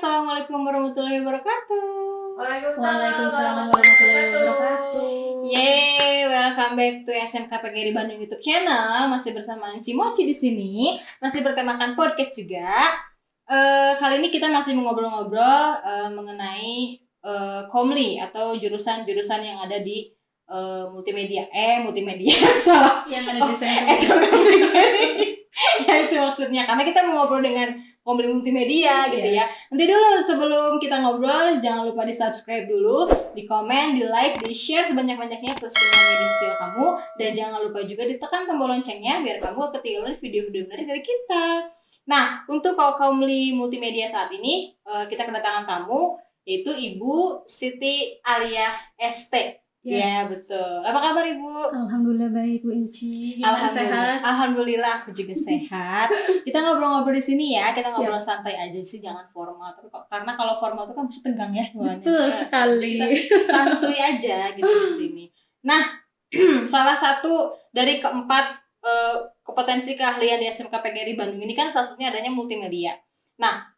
Assalamualaikum warahmatullahi wabarakatuh. Waalaikumsalam warahmatullahi wabarakatuh. Yeay, welcome back to SMK PGRI Bandung YouTube channel. Masih bersama Anci Mochi di sini. Masih bertemakan podcast juga. Kali ini kita masih ngobrol-ngobrol mengenai Komli atau jurusan-jurusan yang ada di multimedia. Salah. Yang ada di SMK PGRI. Ya itu maksudnya, karena kita mau ngobrol dengan Komli Multimedia gitu ya. Nanti dulu sebelum kita ngobrol, jangan lupa di subscribe dulu, di komen, di like, di share sebanyak-banyaknya ke semua media sosial kamu. Dan jangan lupa juga ditekan tombol loncengnya biar kamu ketinggalan video-video menarik dari kita. Nah, untuk Komli Multimedia saat ini, kita kedatangan tamu, yaitu Ibu Siti Alia ST. Ya, betul. Apa kabar Ibu? Alhamdulillah baik Bu Inci. Gimana sehat? Alhamdulillah aku juga sehat. Kita ngobrol-ngobrol di sini ya. Kita ngobrol santai aja sih, jangan formal. Tapi karena kalau formal itu kan bisa tegang ya. Betul sekali. Kita santuy aja gitu di sini. Nah, salah satu dari keempat kompetensi keahlian di SMK PGRI Bandung ini kan salah satunya adanya multimedia. Nah,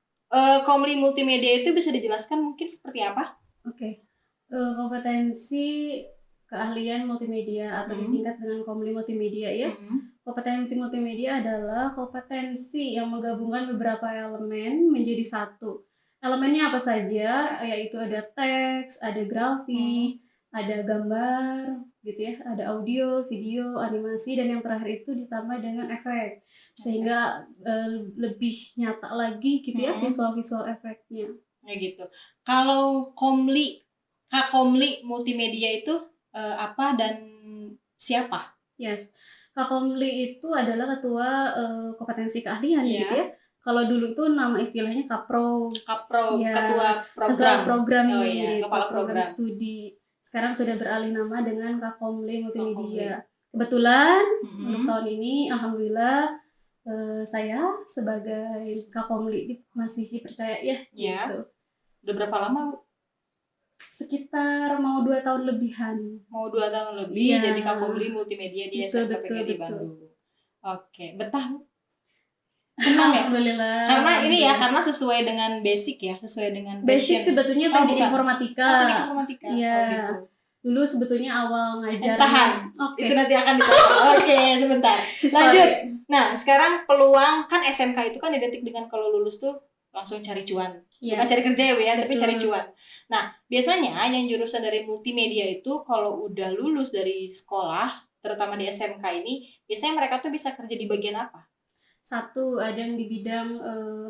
Komli Multimedia itu bisa dijelaskan mungkin seperti apa? Oke. Kompetensi keahlian multimedia atau disingkat dengan Komli Multimedia ya. Kompetensi multimedia adalah kompetensi yang menggabungkan beberapa elemen menjadi satu. Elemennya apa saja? Yaitu ada teks, ada grafik, ada gambar, gitu ya, ada audio, video, animasi, dan yang terakhir itu ditambah dengan efek, sehingga lebih nyata lagi gitu ya visual efeknya. Ya gitu. Kalau Kak Komli Multimedia itu apa dan siapa? Yes, Kak Komli itu adalah ketua kompetensi keahlian gitu ya. Kalau dulu itu nama istilahnya Kapro ya, ketua program gitu, kepala program studi. Sekarang sudah beralih nama dengan Kak Komli Multimedia. Kebetulan untuk tahun ini alhamdulillah saya sebagai Kak Komli masih dipercaya ya. Gitu. Udah berapa lama? Sekitar mau 2 tahun lebihan. Mau 2 tahun lebih jadi Kak Komli Multimedia di SMK PGRI Bandung. Oke, betah? Senang ya? Alhamdulillah. Karena ini ya, karena sesuai dengan basic ya, sesuai dengan basic sebetulnya teknik informatika. Teknik informatika. Iya. Gitu. Dulu sebetulnya awal ngajar. Tahan. Itu nanti akan ditanya. Oke, sebentar. Lanjut. Nah, sekarang peluang kan SMK itu kan identik dengan kalau lulus tuh langsung cari cuan. Bukan cari kerja ya, tapi cari cuan. Nah, biasanya yang jurusan dari multimedia itu kalau udah lulus dari sekolah, terutama di SMK ini, biasanya mereka tuh bisa kerja di bagian apa? Satu, ada yang di bidang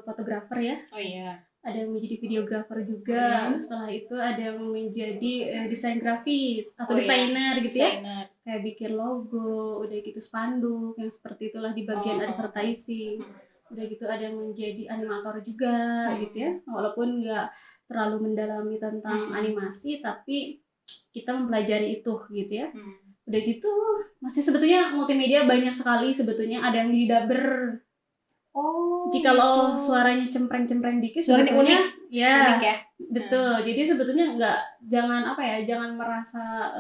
fotografer ya. Oh iya. Ada yang menjadi videografer juga. Setelah itu ada yang menjadi desain grafis atau desainer gitu ya. Kayak bikin logo, udah gitu spanduk, yang seperti itulah di bagian advertising. Udah gitu ada yang menjadi animator juga gitu ya. Walaupun nggak terlalu mendalami tentang animasi, tapi kita mempelajari itu gitu ya. Udah gitu masih sebetulnya multimedia banyak sekali sebetulnya. Ada yang di dubber. Jika lo suaranya cempreng-cempreng dikit sebetulnya unik ya. Betul. Jadi sebetulnya jangan merasa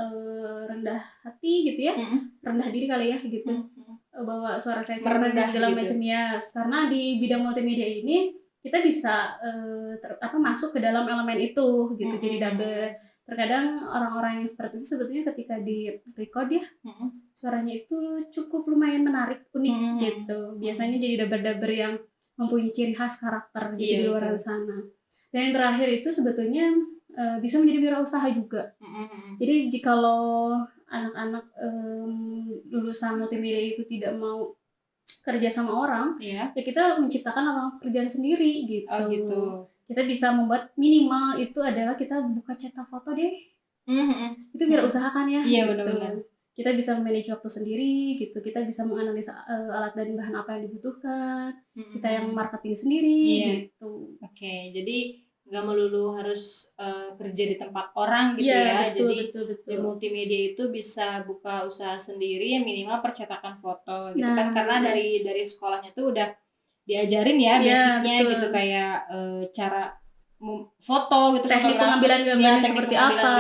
rendah hati gitu ya. Rendah diri kali ya gitu. Bahwa suara saya cempreng dan segala macam ya. Karena di bidang multimedia ini kita bisa masuk ke dalam elemen itu gitu. Jadi dubber. Terkadang orang-orang yang seperti itu sebetulnya ketika di record ya, suaranya itu cukup lumayan menarik, unik gitu. Biasanya jadi dubber-dubber yang mempunyai ciri khas karakter gitu di luar sana. Dan yang terakhir itu sebetulnya bisa menjadi wirausaha juga. Jadi jikalau anak-anak lulusan multimedia itu tidak mau kerja sama orang, ya kita menciptakan lapangan pekerjaan sendiri gitu. Kita bisa membuat minimal itu adalah kita buka cetak foto deh. Itu wirausaha kan ya. Iya, gitu. Benar-benar. Kita bisa manage waktu sendiri gitu. Kita bisa menganalisa alat dan bahan apa yang dibutuhkan. Kita yang marketing sendiri gitu. Oke, jadi nggak melulu harus kerja di tempat orang gitu Betul. Di multimedia itu bisa buka usaha sendiri yang minimal percetakan foto gitu kan, karena dari sekolahnya tuh udah diajarin ya basicnya gitu, kayak cara foto gitu, teknik pengambilan gambar seperti apa,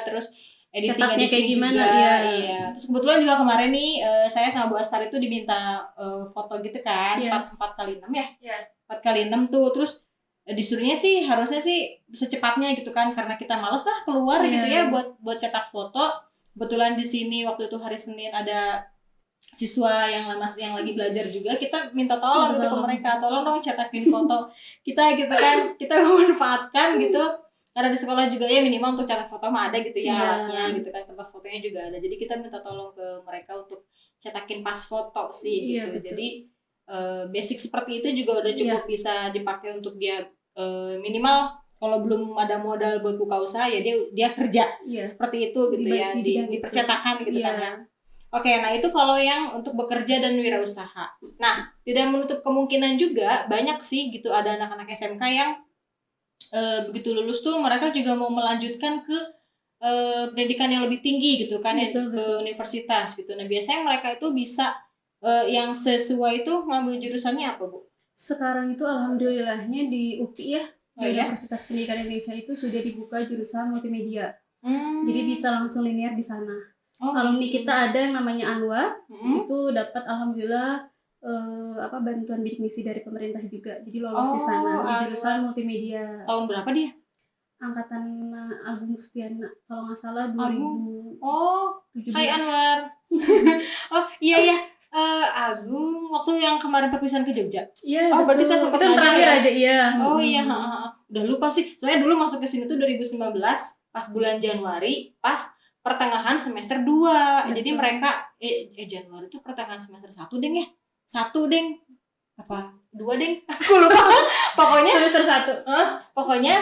terus editingnya kayak gimana juga. Iya. Terus kebetulan juga kemarin nih saya sama Bu Astar itu diminta foto gitu kan, 4x6 ya. 4x6 tuh. Terus disuruhnya sih harusnya sih secepatnya gitu kan, karena kita malas lah keluar gitu ya buat cetak foto. Kebetulan di sini waktu itu hari Senin ada siswa yang lagi belajar juga, kita minta tolong gitu ke mereka, tolong dong cetakin foto kita gitu kan, kita memanfaatkan gitu, karena di sekolah juga ya minimal untuk cetak foto mah ada gitu ya alatnya gitu kan, kertas fotonya juga ada, jadi kita minta tolong ke mereka untuk cetakin pas foto sih gitu. Jadi basic seperti itu juga udah cukup bisa dipakai untuk dia minimal kalau belum ada modal buat buka usaha ya dia kerja seperti itu gitu ya di percetakan gitu kan ya. Oke, nah itu kalau yang untuk bekerja dan wirausaha. Nah, tidak menutup kemungkinan juga banyak sih gitu ada anak-anak SMK yang begitu lulus tuh mereka juga mau melanjutkan ke pendidikan yang lebih tinggi gitu kan, ke universitas gitu. Nah, biasanya mereka itu bisa yang sesuai itu ngambil jurusannya apa, Bu? Sekarang itu alhamdulillahnya di UPI ya, Universitas Pendidikan Indonesia itu sudah dibuka jurusan multimedia. Jadi bisa langsung linear di sana. Alumni kita ada yang namanya Anwar, itu dapat alhamdulillah bantuan bidik misi dari pemerintah juga. Jadi lolos di sana di jurusan multimedia. Tahun berapa dia? Angkatan Agung Mustiana kalau nggak salah 2000. Hai Anwar. Iya. Agung waktu yang kemarin perpisahan ke Jogja. Iya, berarti saya sempat terakhir aja iya. Iya, udah lupa sih. Soalnya dulu masuk ke sini tuh 2019 pas bulan Januari, pas pertengahan semester 2. Jadi mereka Januari itu pertengahan semester 1 deng ya. 1 deng. Apa? 2 deng. Aku lupa. Pokoknya semester 1. Pokoknya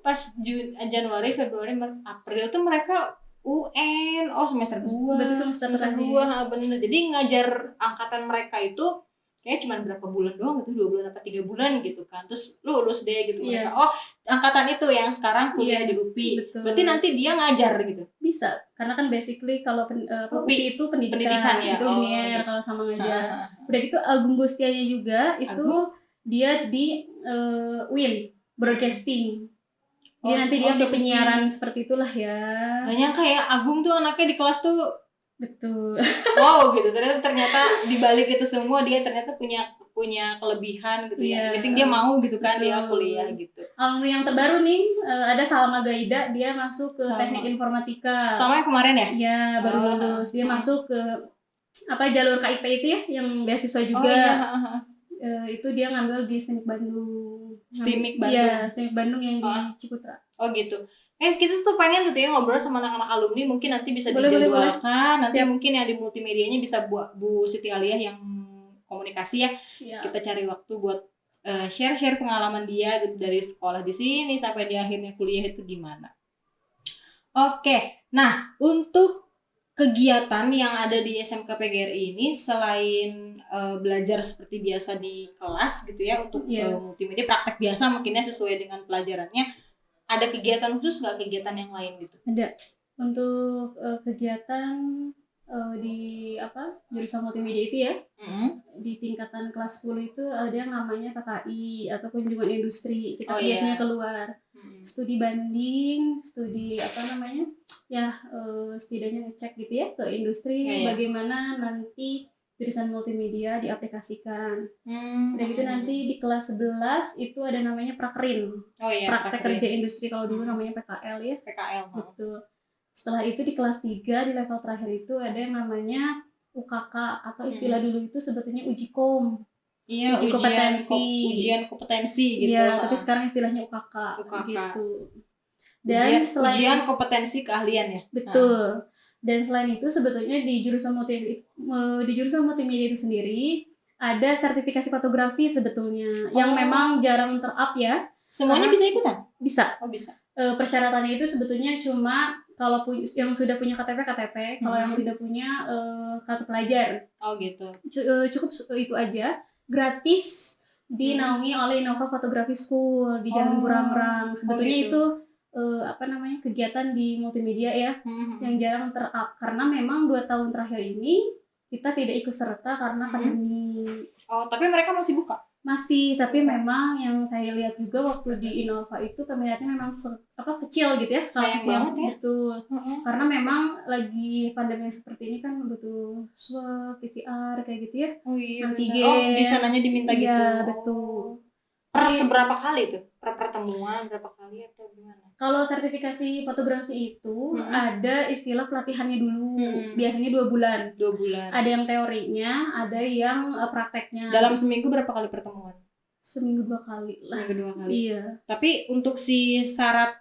pas Januari, Februari, Maret, April tuh mereka UN, semester 2. Berarti semester 2, bener. Jadi ngajar angkatan mereka itu kayak cuma berapa bulan doang gitu, 2 bulan apa 3 bulan gitu kan. Terus lulus deh gitu mereka. Angkatan itu yang sekarang kuliah di UPI. Betul. Berarti nanti dia ngajar gitu. Bisa, karena kan basically kalau UPI itu pendidikan ya. Itu linear kalau sama ngajar. Udah gitu Agung Gustianya juga itu dia di UIN broadcasting. Jadi nanti dia di penyiaran seperti itulah ya. Gak nyangka ya Agung tuh anaknya di kelas tuh. Betul. Wow gitu. Ternyata di balik itu semua dia ternyata punya kelebihan gitu ya. Penting dia mau gitu kan. Betul. Dia kuliah gitu. Yang terbaru nih ada Salma Gaida, dia masuk ke teknik informatika. Sama yang kemarin ya? Iya, baru lulus. Dia masuk ke jalur KIP itu ya, yang beasiswa juga. Itu dia ngambil di STIMIK Bandung. STIMIK Bandung. Iya, STIMIK Bandung yang di Ciputra. Gitu. Kita tuh pengen gitu ya ngobrol sama anak-anak alumni, mungkin nanti bisa dijadwalkan. Nanti mungkin yang di multimedianya bisa Bu Siti Aliyah yang komunikasi ya. Siap. Kita cari waktu buat share pengalaman dia gitu dari sekolah di sini sampai di akhirnya kuliah itu gimana. Oke. Nah, untuk kegiatan yang ada di SMK PGRI ini selain belajar seperti biasa di kelas gitu ya untuk multimedia praktek biasa mungkinnya sesuai dengan pelajarannya, ada kegiatan khusus nggak, kegiatan yang lain gitu? Ada. Untuk kegiatan di jurusan multimedia itu ya, di tingkatan kelas 10 itu ada yang namanya PKI atau kunjungan industri. Kita biasanya keluar studi banding, studi setidaknya ngecek gitu ya ke industri bagaimana nanti jurusan multimedia diaplikasikan. Udah gitu nanti di kelas 11 itu ada namanya prakerin. Praktek kerja industri, kalau dulu namanya PKL ya. PKL. Betul. Setelah itu di kelas 3 di level terakhir itu ada yang namanya UKK atau istilah dulu itu sebetulnya uji kom. Iya, ujian kompetensi gitu. Iya, tapi sekarang istilahnya UKK. Gitu. Dan ujian kompetensi keahlian ya. Betul. Dan selain itu sebetulnya di jurusan multimedia itu sendiri ada sertifikasi fotografi sebetulnya yang memang jarang ter-up ya. Semuanya bisa ikutan? Bisa. Bisa. Persyaratannya itu sebetulnya cuma kalau yang sudah punya KTP, kalau yang tidak punya kartu pelajar. Gitu. Cukup itu aja. Gratis dinaungi oleh Innova Photography School di Jalan Burangrang. Sebetulnya gitu. Itu kegiatan di multimedia ya yang jarang ter-up karena memang 2 tahun terakhir ini kita tidak ikut serta karena pandemi. Tapi mereka masih buka? Masih, tapi memang yang saya lihat juga waktu di Innova itu peminatnya memang kecil gitu ya, skala kecil banget ya. Betul. Karena memang lagi pandemi seperti ini kan butuh swab, PCR kayak gitu ya. Antigen. Di sananya diminta gitu. Iya, betul. Per seberapa kali tuh? Per pertemuan berapa kali atau gimana? Kalau sertifikasi fotografi itu ada istilah pelatihannya dulu. Biasanya 2 bulan. 2 bulan. Ada yang teorinya, ada yang prakteknya. Dalam seminggu berapa kali pertemuan? Seminggu 2 kali lah. Seminggu 2 kali. Iya. Tapi untuk si syarat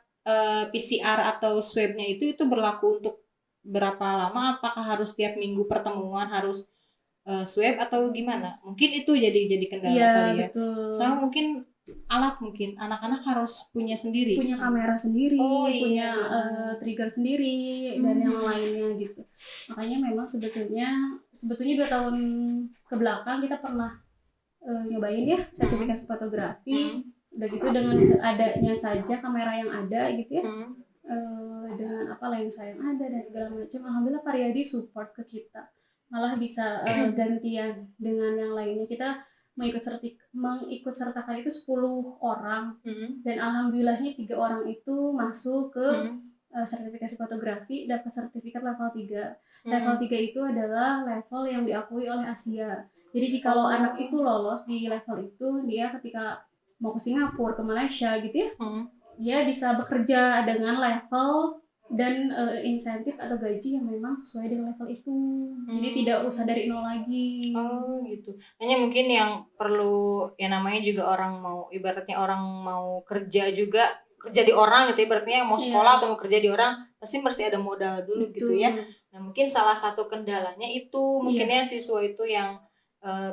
PCR atau swabnya itu berlaku untuk berapa lama? Apakah harus tiap minggu pertemuan harus swab atau gimana? Mungkin itu jadi kendala kali ya. Betul. Sama mungkin alat, mungkin anak-anak harus punya sendiri. Punya kamera sendiri, punya iya. trigger sendiri dan yang lainnya gitu. Makanya memang sebetulnya 2 tahun ke belakang kita pernah nyobain ya sertifikasi fotografi. Udah gitu dengan adanya saja kamera yang ada gitu ya. Dengan apa lensa yang ada dan segala macam, alhamdulillah Pak Riyadi support ke kita, malah bisa gantian dengan yang lainnya. Kita mengikut sertakan itu 10 orang dan alhamdulillahnya 3 orang itu masuk ke sertifikasi fotografi, dapat sertifikat level 3. Level 3 itu adalah level yang diakui oleh Asia. Jadi jikalau anak itu lolos di level itu, dia ketika mau ke Singapura, ke Malaysia gitu ya, dia bisa bekerja dengan level dan insentif atau gaji yang memang sesuai dengan level itu. Jadi tidak usah dari nol lagi. Oh gitu. Hanya mungkin yang perlu, ya namanya juga orang mau, ibaratnya orang mau kerja juga, kerja di orang gitu, ibaratnya mau sekolah atau mau kerja di orang, pasti ada modal dulu gitu ya. Nah mungkin salah satu kendalanya itu mungkin ya siswa itu yang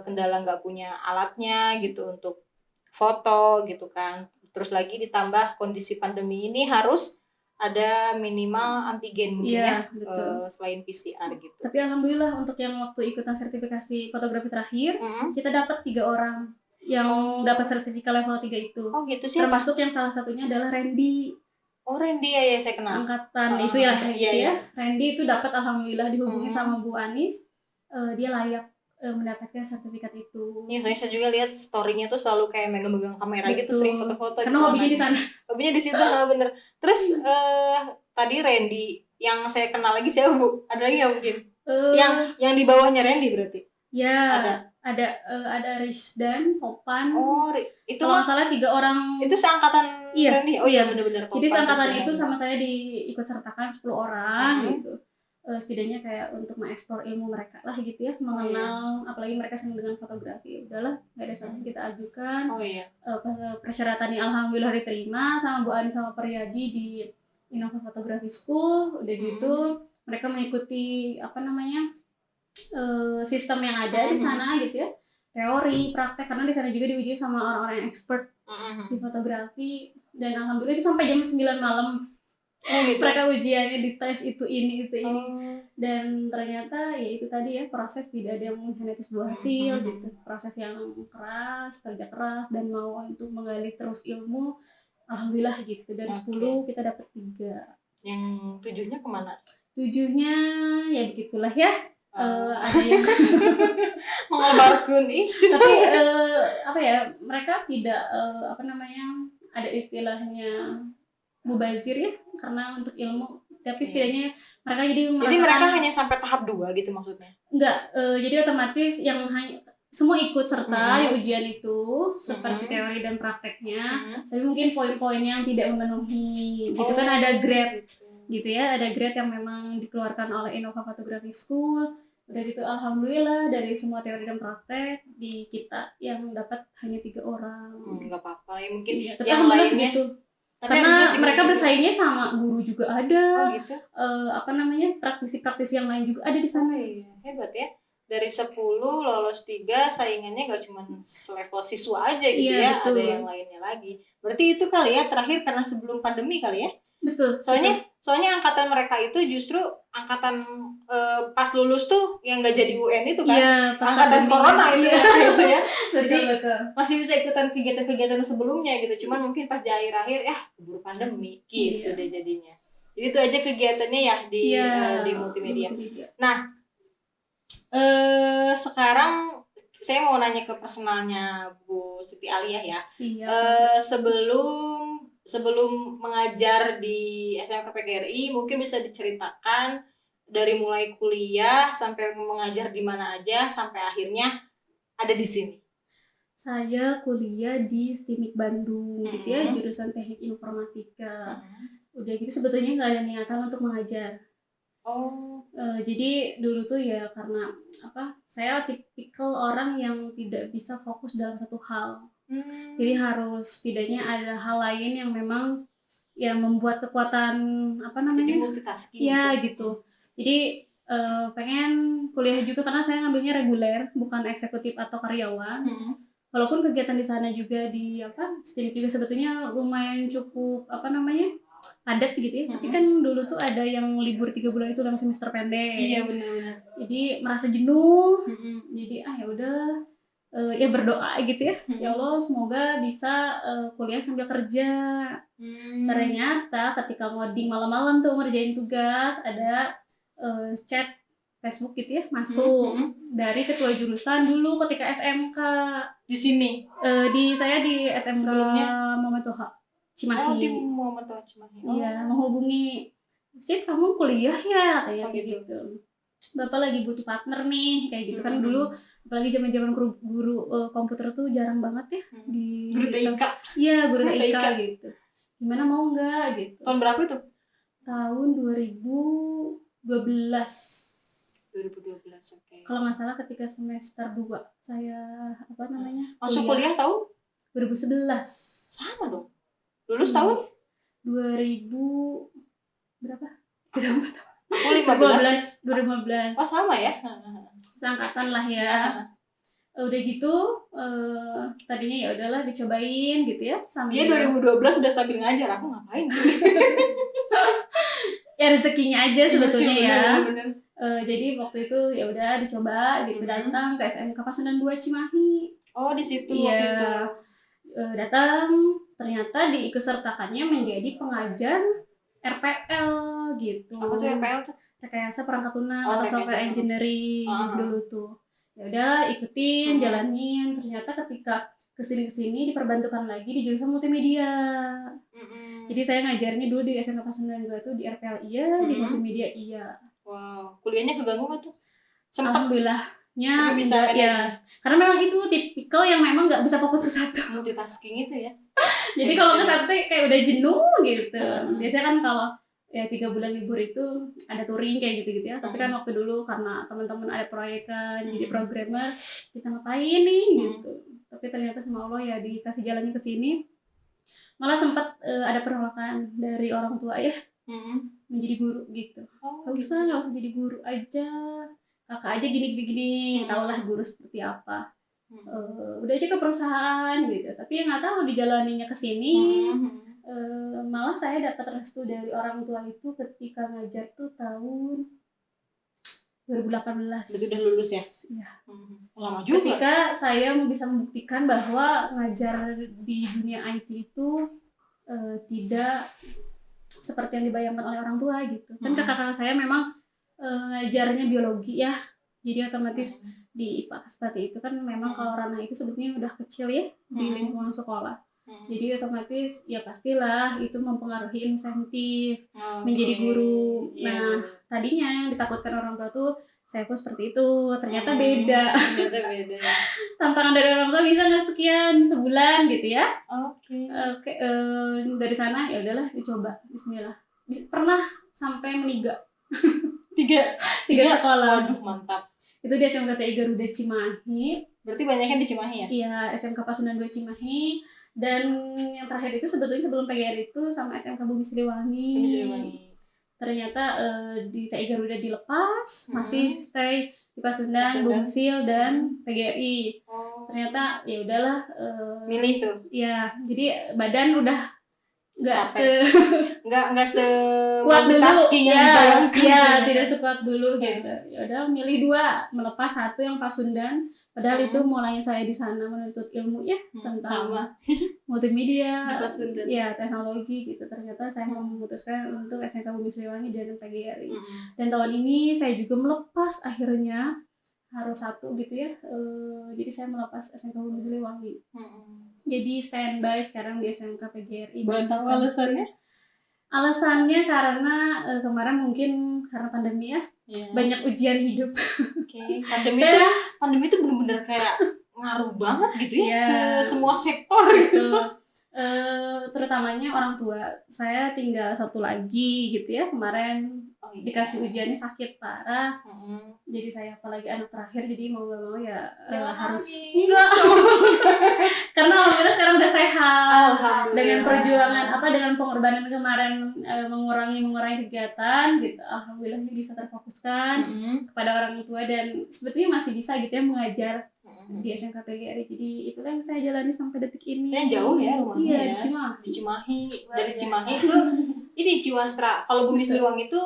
kendala nggak punya alatnya gitu untuk foto gitu kan. Terus lagi ditambah kondisi pandemi ini harus ada minimal antigen mungkin selain PCR gitu. Tapi alhamdulillah untuk yang waktu ikutan sertifikasi fotografi terakhir, kita dapat 3 orang yang dapat sertifikat level 3 itu. Oh gitu sih. Termasuk yang salah satunya adalah Randy. Oh Randy ya saya kenal. Angkatan itu ya gitu ya. Randy itu dapat alhamdulillah dihubungi sama Bu Anis, dia layak mendapatkan sertifikat itu. Iya, soalnya saya juga lihat story-nya tuh selalu kayak megang-megang kamera gitu, sering foto-foto. Karena hobinya di sana. Hobinya di situ, bener. Terus tadi Randy, yang saya kenal lagi siapa Bu? Ada lagi nggak mungkin? Yang di bawahnya Randy berarti? Ya. Ada Rizdan, Topan. Oh, itu kalau salah 3 orang. Itu seangkatan Randy. Oh iya bener-bener Topan. Jadi seangkatan itu sama saya diikut sertakan 10 orang gitu. Setidaknya kayak untuk mengeksplor ilmu mereka lah gitu ya, mengenal apalagi mereka senang dengan fotografi. Udahlah, nggak ada salahnya kita ajukan. Pas persyaratannya alhamdulillah diterima sama Bu Ani sama Pak Riyadi di Innova Photography School. Udah gitu mereka mengikuti sistem yang ada di sana gitu ya, teori, praktek, karena di sana juga diuji sama orang-orang yang expert di fotografi. Dan alhamdulillah itu sampai jam 9 malam. Gitu. Mereka ujiannya dites itu ini. Dan ternyata ya itu tadi ya, proses tidak ada yang mengkhianati sebuah hasil gitu. Proses yang keras, kerja keras dan mau untuk menggali terus ilmu, alhamdulillah gitu. Dari 10 kita dapat 3. Yang 7-nya kemana? 7-nya ya begitulah ya. Ada yang mengabarkan tapi mereka tidak ada istilahnya mubazir ya, karena untuk ilmu, tapi setidaknya mereka jadi mereka hanya sampai tahap 2 gitu maksudnya? Enggak, jadi otomatis yang semua ikut serta di ujian itu seperti teori dan prakteknya, tapi mungkin poin-poin yang tidak memenuhi gitu kan, ada grade gitu ya, ada grade yang memang dikeluarkan oleh Innova Photography School. Udah gitu alhamdulillah dari semua teori dan praktek di kita yang dapat hanya 3 orang. Nggak apa-apa ya mungkin tapi yang lainnya gitu. Karena mereka bersaingnya sama guru juga ada. Gitu. Praktisi-praktisi yang lain juga ada di sana. Hebat ya. Dari 10 lolos 3, saingannya gak cuma selevel siswa aja gitu ya, betul. Ada yang lainnya lagi. Berarti itu kali ya terakhir karena sebelum pandemi kali ya? Betul. Soalnya angkatan mereka itu justru angkatan pas lulus tuh yang gak jadi UN itu kan? Iya, angkatan corona itu gitu ya. Jadi masih bisa ikutan kegiatan-kegiatan sebelumnya gitu. Cuman mungkin pas di akhir-akhir keburu pandemi gitu deh jadinya. Jadi itu aja kegiatannya ya di multimedia. Nah, sekarang saya mau nanya ke personalnya Bu Siti Aliyah ya. Sebelum mengajar di SMK PGRI, mungkin bisa diceritakan dari mulai kuliah sampai mengajar di mana aja sampai akhirnya ada di sini. Saya kuliah di STIMIK Bandung gitu ya, jurusan Teknik Informatika. Udah gitu sebetulnya nggak ada niatan untuk mengajar. Jadi dulu tuh ya karena saya tipikal orang yang tidak bisa fokus dalam satu hal. Jadi harus setidaknya ada hal lain yang memang ya membuat kekuatan Jadi multitasking ya gitu. Jadi pengen kuliah juga karena saya ngambilnya reguler, bukan eksekutif atau karyawan. Walaupun kegiatan di sana juga di STIMIK juga sebetulnya lumayan cukup padat gitu ya. Tapi kan dulu tuh ada yang libur 3 bulan itu dalam semester pendek. Iya benar-benar. Jadi merasa jenuh. Jadi ya udah ya berdoa gitu ya. Ya Allah semoga bisa kuliah sambil kerja. Ternyata ketika ngoding malam-malam tuh ngerjain tugas ada chat Facebook gitu ya masuk dari ketua jurusan dulu ketika SMK Di sini. Saya di SMK Sebelumnya? Muhammad Toha Cimahi. Di Muhammad Toha Cimahi. Iya, menghubungi, "Sip, kamu kuliah ya?" Kayak gitu. "Bapak lagi butuh partner nih," kayak gitu kan dulu apalagi zaman-zaman guru komputer tuh jarang banget ya di Guru TIK. Iya, guru TIK gitu. "Gimana mau enggak?" gitu. Tahun berapa itu? Tahun 2012. 2012, oke. Kalau nggak salah ketika semester 2 saya Masuk kuliah tahun 2011. Sama dong. Lulus tahun 2000 berapa? Kita 4 tahun. Aku 2015. Oh, sama ya? Seangkatan lah ya. Udah gitu tadinya ya udahlah dicobain gitu ya sambil. Dia 2012 udah sambil ngajar, aku ngapain? Ya rezekinya aja sebetulnya ya. Bener. Jadi waktu itu ya udah dicoba gitu datang ke SMK Pasundan 2 Cimahi. Oh, di situ Iya. waktu itu. Datang ternyata diikutsertakannya menjadi pengajar RPL gitu. Apa tuh RPL tuh? Rekayasa perangkat lunak atau software engineering dulu tuh. Ya udah ikutin, jalanin. Ternyata ketika kesini diperbantukan lagi di jurusan multimedia. Jadi saya ngajarnya dulu di SMK Pasundan 2 tuh di RPL iya, di multimedia iya. Wow, kuliahnya keganggu nggak tuh? Alhamdulillahnya bisa ya. Karena memang itu tipikal yang memang nggak bisa fokus ke satu. Multitasking itu ya. Jadi kalau ke satu kayak udah jenuh gitu. Biasanya kan kalau ya 3 bulan libur itu ada touring kayak gitu-gitu ya. Tapi kan waktu dulu karena teman-teman ada proyek kan, jadi programmer, kita ngapain nih gitu. Tapi ternyata sama Allah ya dikasih jalannya ke sini. Malah sempat ada penolakan dari orang tua ya. Menjadi guru gitu. Gak usah jadi guru aja. Kakak aja gini-gini. Tahulah guru seperti apa. Udah aja ke perusahaan gitu. Tapi yang nggak tahu dijalaninya ke sini. Malah saya dapat restu dari orang tua itu ketika ngajar tuh tahun 2018. Berarti udah lulus ya? Iya. Lama juga. Ketika saya bisa membuktikan bahwa ngajar di dunia IT itu tidak seperti yang dibayangkan oleh orang tua gitu. Kan kakak-kakak saya memang ngajarnya biologi ya. Jadi otomatis di IPA seperti itu kan memang kalau ranah itu sebetulnya udah kecil ya di lingkungan sekolah. Jadi otomatis ya pastilah itu mempengaruhi insentif menjadi guru. Nah, tadinya yang ditakutkan orang tua tuh saya pun seperti itu. Ternyata beda. Tantangan dari orang tua bisa nggak sekian sebulan gitu ya. Oke, dari sana ya udahlah dicoba. Bismillah. Pernah sampai meniga. tiga sekolah. Waduh, mantap. Itu di SMK TI Garuda Cimahi. Berarti banyaknya di Cimahi ya? Iya, SMK Pasundan 2 Cimahi. Dan yang terakhir itu sebetulnya sebelum PGR itu sama SMK Bumi Siliwangi. Ternyata di TI Garuda dilepas, masih stay di Pasundan, Bumsil dan PGRI. Ternyata ya udahlah milih tuh. Ya, jadi badan udah nggak kuat dulu ya tidak sekuat dulu gitu. Ya udah milih 2, melepas 1 yang Pasundan, padahal itu mulanya saya di sana menuntut ilmu ya tentang multimedia ya teknologi gitu. Ternyata saya memutuskan untuk SMK Bumi Siliwangi dan PGRI. Dan tahun ini saya juga melepas akhirnya harus 1 gitu ya. Jadi saya melepas SMK Bumi Siliwangi. Jadi standby sekarang di SMK PGRI. Boleh tahu alasannya? Alasannya karena kemarin mungkin karena pandemi ya, banyak ujian hidup. Pandemi itu benar-benar kayak ngaruh banget gitu ya Iya. ke semua sektor gitu. Terutamanya orang tua. Saya tinggal satu lagi gitu ya, kemarin dikasih ujiannya sakit parah. Jadi saya apalagi anak terakhir, jadi mau gak mau ya harus enggak. Karena alhamdulillah sekarang udah sehat. Dengan perjuangan dengan pengorbanan kemarin, mengurangi kegiatan gitu, alhamdulillah bisa terfokuskan kepada orang tua dan sebetulnya masih bisa gitu ya mengajar di SMK PGRI. Jadi itulah yang saya jalani sampai detik ini. Yang jauh ya rumahnya. Iya, ya. di Cimahi. Di Cimahi. Dari Cimahi itu ini Ciwastra. Kalau Bumi Siliwangi itu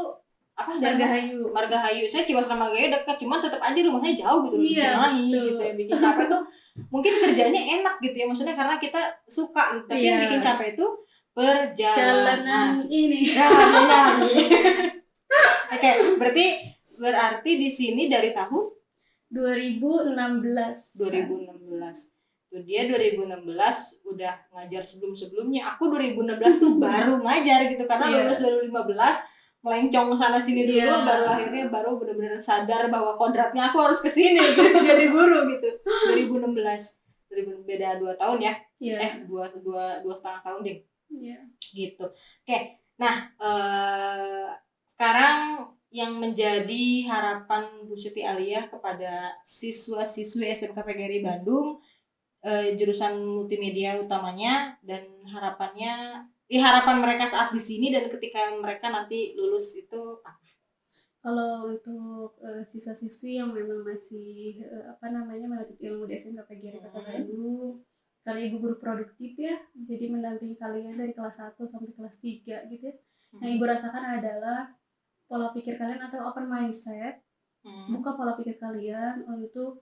apa? Margahayu. Margahayu. Saya Ciwastra Margahayu dekat, cuman tetap aja rumahnya jauh gitu di Cimahi gitu ya. Bikin capek tuh. Mungkin kerjanya enak gitu ya, maksudnya karena kita suka gitu. Tapi yang bikin capek itu perjalanan ini. Oke, berarti di sini dari tahun 2016. Tuh dia 2016 udah ngajar sebelumnya. Aku 2016 tuh baru ngajar gitu karena lulus 2015 melencong sana sini dulu, baru akhirnya benar-benar sadar bahwa kodratnya aku harus kesini gitu, jadi guru gitu. 2016 beda 2 tahun ya. Dua setengah tahun deh. Gitu. Oke. Nah, sekarang yang menjadi harapan Bu Siti Aliyah kepada siswa-siswi SMK PGRI Bandung, jurusan multimedia utamanya, dan harapan mereka saat di sini dan ketika mereka nanti lulus itu apa? Kalau untuk siswa-siswi yang memang masih menuntut ilmu di SMK PGRI Kota Bandung, karena ibu guru produktif ya, jadi mendampingi kalian dari kelas 1 sampai kelas 3 gitu ya. Yang ibu rasakan adalah pola pikir kalian atau open mindset, buka pola pikir kalian untuk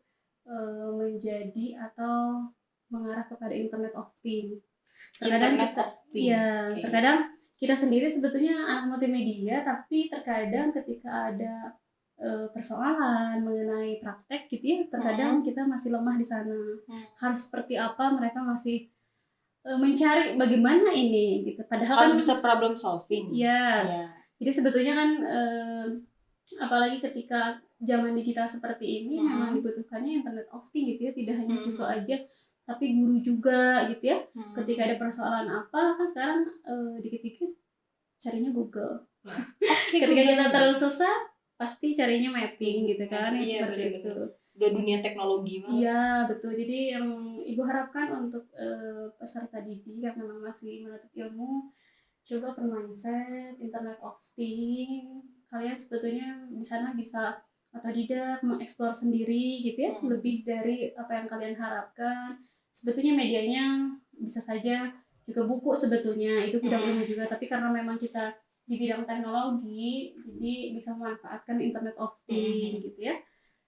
menjadi atau mengarah kepada Internet of Things. Terkadang kita sendiri sebetulnya anak multimedia, tapi terkadang ketika ada persoalan mengenai praktek gitu ya, terkadang kita masih lemah di sana. Harus seperti apa, mereka masih mencari bagaimana ini gitu. Padahal harus bisa problem solving. Jadi sebetulnya kan apalagi ketika zaman digital seperti ini memang dibutuhkannya Internet of Things gitu ya, tidak hanya siswa aja tapi guru juga gitu ya. Ketika ada persoalan apa kan sekarang dikit-dikit carinya Google. Ketika kita terlalu susah pasti carinya mapping gitu kan, seperti itu. Udah dunia teknologi banget. Iya betul. Jadi yang ibu harapkan untuk peserta didik yang memang masih menuntut ilmu, coba mindset Internet of Things. Kalian sebetulnya di sana bisa otodidak mengeksplor sendiri gitu ya, lebih dari apa yang kalian harapkan. Sebetulnya medianya bisa saja juga buku sebetulnya, itu bidang ilmu juga, tapi karena memang kita di bidang teknologi jadi bisa memanfaatkan Internet of Things gitu ya.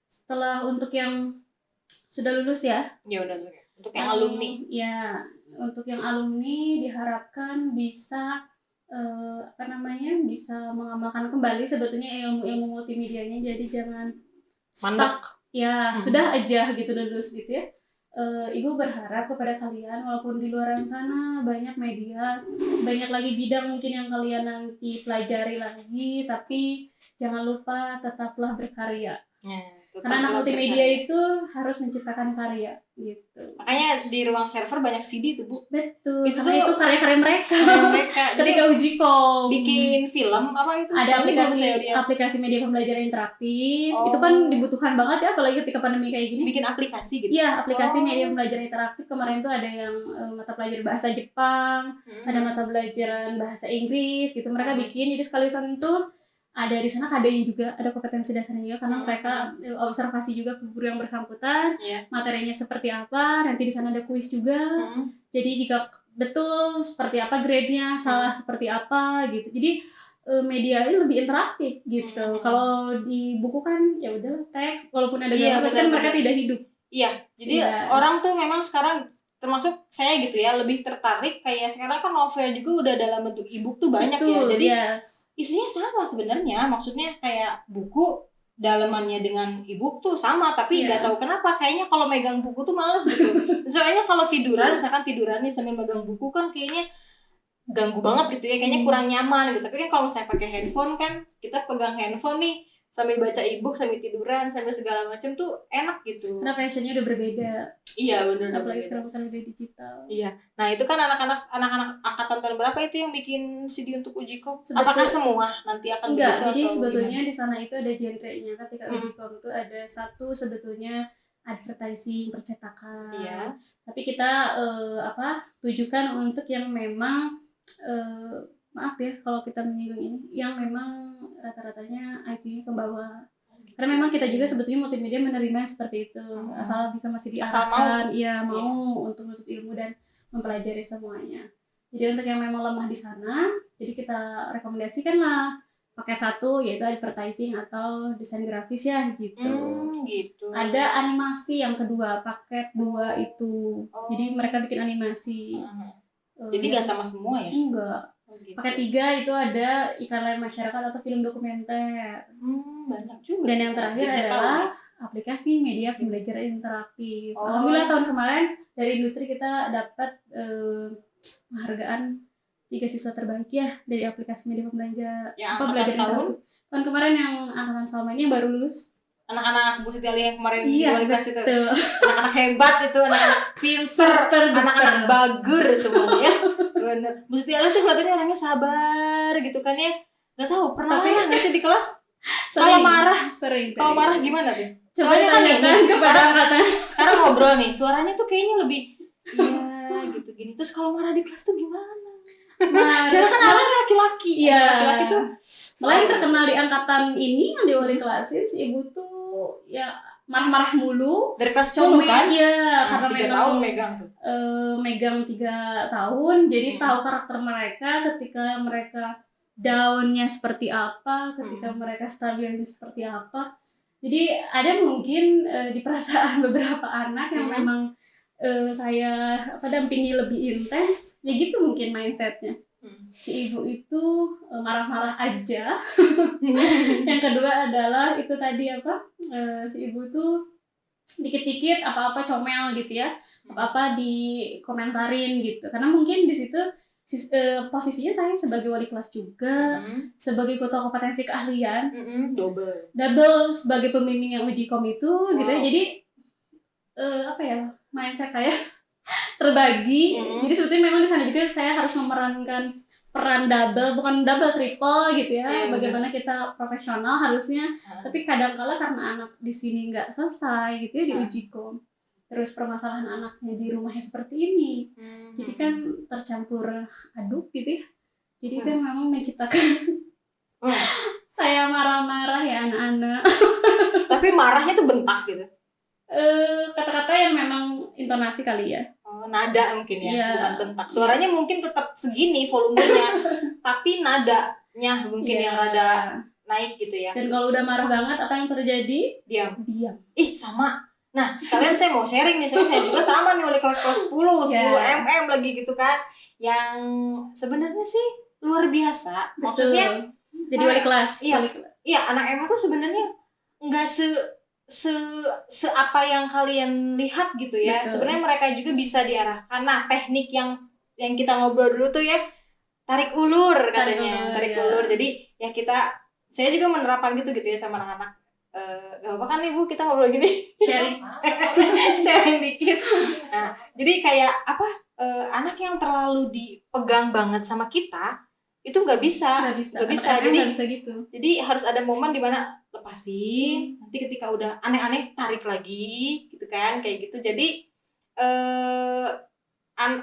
Setelah untuk yang sudah lulus ya udah untuk yang alumni untuk yang alumni diharapkan bisa bisa mengamalkan kembali sebetulnya ilmu multimedianya, jadi jangan stuck sudah aja gitu lulus gitu ya. Ibu berharap kepada kalian, walaupun di luar sana banyak media, banyak lagi bidang mungkin yang kalian nanti pelajari lagi, tapi jangan lupa tetaplah berkarya. Karena anak multimedia itu harus menciptakan karya gitu. Makanya di ruang server banyak CD tuh Bu. Betul. Itu karya-karya mereka. Ketika uji kom bikin film apa itu? Ada aplikasi media pembelajaran interaktif. Itu kan dibutuhkan banget ya, apalagi ketika pandemi kayak gini. Bikin aplikasi gitu. Iya, aplikasi media pembelajaran interaktif. Kemarin tuh ada yang mata pelajaran bahasa Jepang, ada mata pelajaran bahasa Inggris gitu. Mereka bikin, jadi sekalian tuh ada di sana KD-nya juga, ada kompetensi dasarnya juga, karena mereka observasi juga ke guru yang bersangkutan, materinya seperti apa, nanti di sana ada kuis juga. Jadi jika betul seperti apa grade-nya, salah seperti apa gitu. Jadi media ini lebih interaktif gitu. Kalau di buku kan ya udah teks, walaupun ada gambar kan mereka tidak hidup. Jadi orang tuh memang sekarang, termasuk saya gitu ya, lebih tertarik kayak sekarang kan novel juga udah dalam bentuk e-book tuh banyak. Jadi isinya sama sebenarnya, maksudnya kayak buku dalamannya dengan e-book tuh sama, tapi nggak tahu kenapa kayaknya kalau megang buku tuh males gitu. Soalnya kalau misalkan tiduran nih sambil megang buku kan kayaknya ganggu banget gitu ya, kayaknya kurang nyaman gitu. Tapi kan kalau misalnya pakai handphone kan, kita pegang handphone nih sambil baca e-book, sambil tiduran, sambil segala macam tuh enak gitu. Karena passionnya udah berbeda. Iya benar. Apalagi sekarang kan udah digital. Iya. Nah itu kan anak-anak angkatan tahun berapa itu yang bikin CD untuk Ujikom? Apakah semua nanti akan enggak, begitu? Jadi atau sebetulnya gimana? di sana itu ada genre-nya. Ketika Ujikom itu ada satu sebetulnya advertising percetakan. Iya. Tapi kita tujukan untuk yang memang maaf ya kalau kita menyinggung ini, yang memang rata-ratanya IQ-nya ke bawah. Karena memang kita juga sebetulnya multimedia menerima seperti itu, asal bisa masih diarahkan, mau untuk menuntut ilmu dan mempelajari semuanya. Jadi untuk yang memang lemah di sana, jadi kita rekomendasikan lah paket 1 yaitu advertising atau desain grafis ya gitu. Gitu. Ada animasi yang kedua, paket 2 itu. Jadi mereka bikin animasi. Jadi nggak sama semua ya? Enggak. Gitu. Paket 3 itu ada iklan lain masyarakat atau film dokumenter. Banyak juga. Dan yang terakhir adalah aplikasi media pembelajaran interaktif. Alhamdulillah tahun kemarin dari industri kita dapat penghargaan 3 siswa terbaik ya dari aplikasi media pembelajaran interaktif. Tahun kemarin yang angkatan Salma ini yang baru lulus. Anak-anak Bu Siti Ali yang kemarin di wali kelas itu. Betul. Anak-anak hebat itu, anak-anak pinter, anak-anak bagur semuanya. Bener. Bu Siti Ali tuh kelihatannya orangnya sabar gitu kan ya. Gak tahu pernah marah nggak sih di kelas? Kalau marah, kalau marah gimana tuh? Soalnya kan kepada angkatan. Sekarang ngobrol nih, suaranya tuh kayaknya lebih iya gitu gini. Terus kalau marah di kelas tuh gimana? Jarang kan orangnya laki-laki. Iya. Laki-laki tuh. Malah yang terkenal di angkatan ini yang di wali kelasin si ibu tuh ya marah-marah mulu dari kelas 10 kan? Iya, karena 3 tahun megang tuh. Megang 3 tahun, jadi tahu karakter mereka ketika mereka down-nya seperti apa, ketika mereka stabilnya seperti apa. Jadi ada mungkin di perasaan beberapa anak yang memang saya dampingi lebih intens, ya gitu mungkin mindsetnya. Si ibu itu marah-marah aja. Yang kedua adalah itu tadi si ibu tuh dikit-dikit apa-apa comel gitu ya, apa-apa dikomentarin gitu. Karena mungkin di situ posisinya saya sebagai wali kelas juga, sebagai ketua kompetensi keahlian, double sebagai pembimbing yang Ujikom itu gitu ya. Jadi mindset saya terbagi. Jadi sebetulnya memang di sana juga saya harus memerankan peran double, bukan double, triple gitu ya. Bagaimana kita profesional harusnya, tapi kadang-kala karena anak di sini nggak selesai gitu ya di Ujikom. Terus permasalahan anaknya di rumahnya seperti ini. Jadi kan tercampur aduk gitu ya. Jadi itu memang menciptakan saya marah-marah ya anak-anak. Tapi marahnya tuh bentak gitu. Kata-kata yang memang intonasi kali ya. Nada mungkin ya, bukan bentak. Suaranya mungkin tetap segini volumenya, tapi nadanya mungkin yang rada naik gitu ya. Dan kalau udah marah banget apa yang terjadi? Diam. Sama. Nah, sekalian saya mau sharing nih, soalnya saya juga sama nih oleh kelas 10 lagi gitu kan. Yang sebenarnya sih luar biasa. Maksudnya jadi wali kelas. Iya, anak emang tuh sebenarnya enggak apa yang kalian lihat gitu ya. Sebenarnya mereka juga bisa diarahkan. Nah, teknik yang kita ngobrol dulu tuh ya, tarik ulur katanya. Tarik ulur. Jadi ya saya juga menerapkan gitu ya sama anak-anak. Gak apa kan Ibu kita ngobrol gini. Sharing dikit. Nah, jadi kayak anak yang terlalu dipegang banget sama kita itu nggak bisa. Jadi harus ada momen dimana lepasin, nanti ketika udah aneh-aneh tarik lagi gitu kan, kayak gitu. Jadi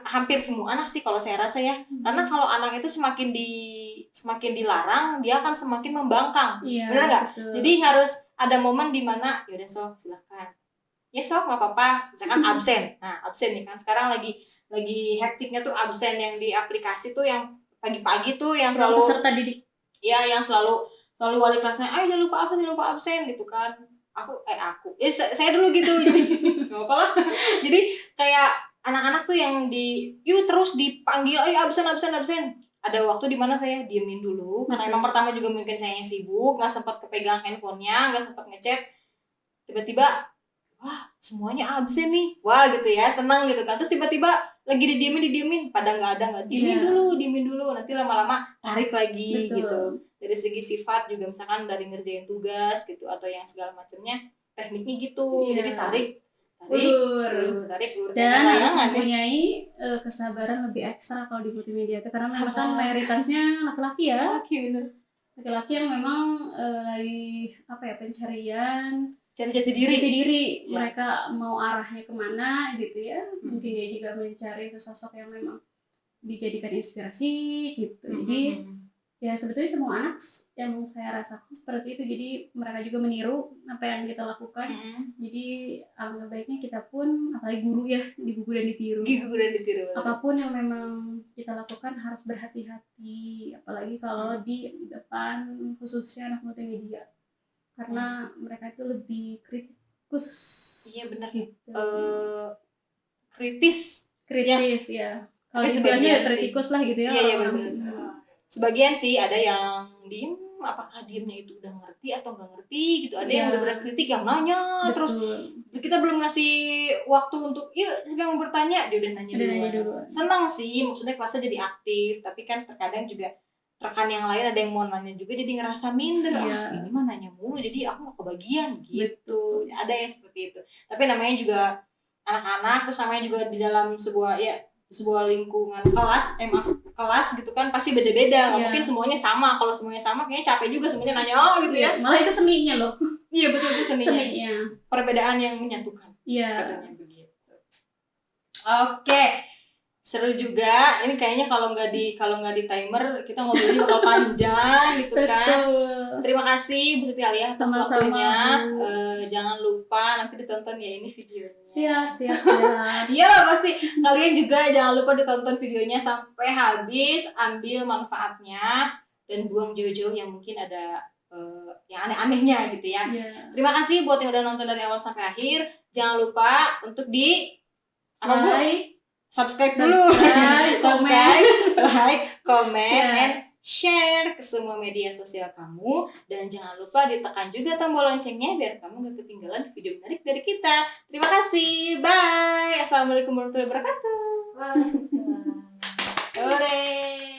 hampir semua anak sih kalau saya rasa ya, karena kalau anak itu semakin dilarang dia akan semakin membangkang, benar nggak? Jadi harus ada momen dimana yaudah sok silakan, ya sok nggak apa-apa, misalkan absen. Nah absen nih kan sekarang lagi hektiknya tuh absen yang di aplikasi tuh yang pagi-pagi tuh yang selalu peserta didik. Ya, yang selalu wali kelasnya, jangan lupa absen gitu kan. Saya dulu gitu. Jadi enggak apa-apa lah. Jadi kayak anak-anak tuh yang terus dipanggil, ayo absen. Ada waktu di mana saya diemin dulu. Karena emang pertama juga mungkin saya sibuk, enggak sempat kepegang handphonenya, enggak sempat ngechat. Tiba-tiba wah semuanya absen nih, wah gitu ya, senang gitu kan. Terus tiba-tiba lagi didiemin, pada nggak ada, nggak diemin dulu, nanti lama-lama tarik lagi. Betul. Gitu. Dari segi sifat juga misalkan dari ngerjain tugas gitu atau yang segala macamnya, tekniknya gitu, jadi tarik, ulur, dan harus layangan, mempunyai kesabaran lebih ekstra kalau di multimedia itu, karena memang kan mayoritasnya laki-laki ya. Laki-laki yang memang lagi pencarian jati diri. Mereka mau arahnya kemana gitu ya. Mungkin dia juga mencari sosok yang memang dijadikan inspirasi gitu. Jadi ya sebetulnya semua anak yang saya rasakan seperti itu, jadi mereka juga meniru apa yang kita lakukan. Jadi alangkah baiknya kita pun, apalagi guru ya, dibuku dan ditiru. Apapun yang memang kita lakukan harus berhati-hati, apalagi kalau di depan khususnya anak multimedia, karena mereka itu lebih kritikus. Iya benar gitu. Kritis ya. Kalau istilahnya kritikus lah gitu ya. Iya benar. Sebagian sih ada yang diem, apakah diemnya itu udah ngerti atau nggak ngerti gitu. Ada yang benar-benar kritik, yang nanya. Betul. Terus kita belum ngasih waktu untuk siapa yang mau bertanya, dia udah nanya dulu. Senang sih, maksudnya kelasnya jadi aktif. Tapi kan terkadang juga rekan yang lain ada yang mau nanya juga, jadi ngerasa minder. Ini mah nanya mulu, jadi aku nggak kebagian gitu. Ada yang seperti itu. Tapi namanya juga anak-anak, terus namanya juga di dalam sebuah lingkungan kelas gitu kan, pasti beda-beda, nggak mungkin semuanya sama. Kalau semuanya sama kayaknya capek juga semuanya nanya gitu ya. Malah itu seninya loh. Iya betul, itu seninya. Perbedaan yang menyatukan. Katanya begitu. Oke. Seru juga. Ini kayaknya kalau nggak di timer kita ngobrolnya bakal panjang gitu kan. Terima kasih Bu Siti Alia atas waktunya. Jangan lupa nanti ditonton ya ini videonya. Siap. Iyalah pasti. Kalian juga jangan lupa ditonton videonya sampai habis, ambil manfaatnya dan buang jauh-jauh yang mungkin ada yang aneh-anehnya gitu ya. Terima kasih buat yang udah nonton dari awal sampai akhir. Jangan lupa untuk subscribe dulu, like, comment, and share ke semua media sosial kamu. Dan jangan lupa ditekan juga tombol loncengnya biar kamu gak ketinggalan video menarik dari kita. Terima kasih, bye. Assalamualaikum warahmatullahi wabarakatuh. Waalaikumsalam. Sore.